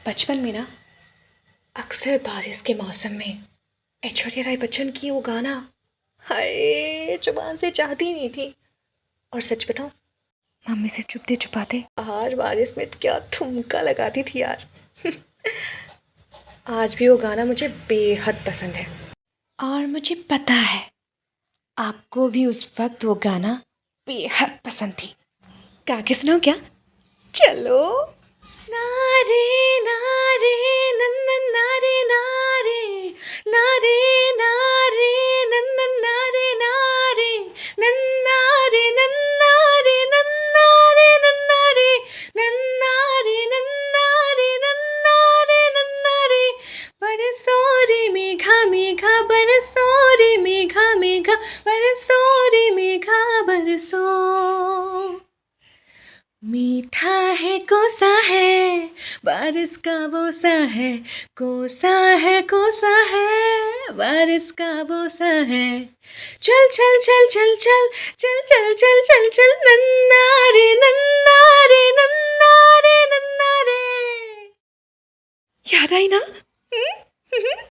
बचपन में ना अक्सर बारिश के मौसम में ऐश्वर्या राय बच्चन की वो गाना हाय जुबान से जाती नहीं थी। और सच बताऊं, मम्मी से चुपते छुपाते हर बारिश में क्या ठुमका लगाती थी यार। आज भी वो गाना मुझे बेहद पसंद है और मुझे पता है आपको भी उस वक्त वो गाना बेहद पसंद थी। गा के सुनाओ क्या? चलो। नारे नारे नन्नन नारे नारे नारे नारे नन्नन नारे नारे नन्नारे नन्नारे नन्नारे नन्नारे नन्नारे नन्नारे नन्नारे नन्नारे बरसो रे मेघा मेघा बरसो रे मेघा मेघा बरसो रे मेघा बरसो। मीठा है कोसा है बारिश का वो सा है, कोसा है कोसा है बारिश का वो सा है। चल चल चल चल चल चल चल चल चल चल नन्ना रे नन्ना रे नन्ना रे नन्ना रे। याद आई ना?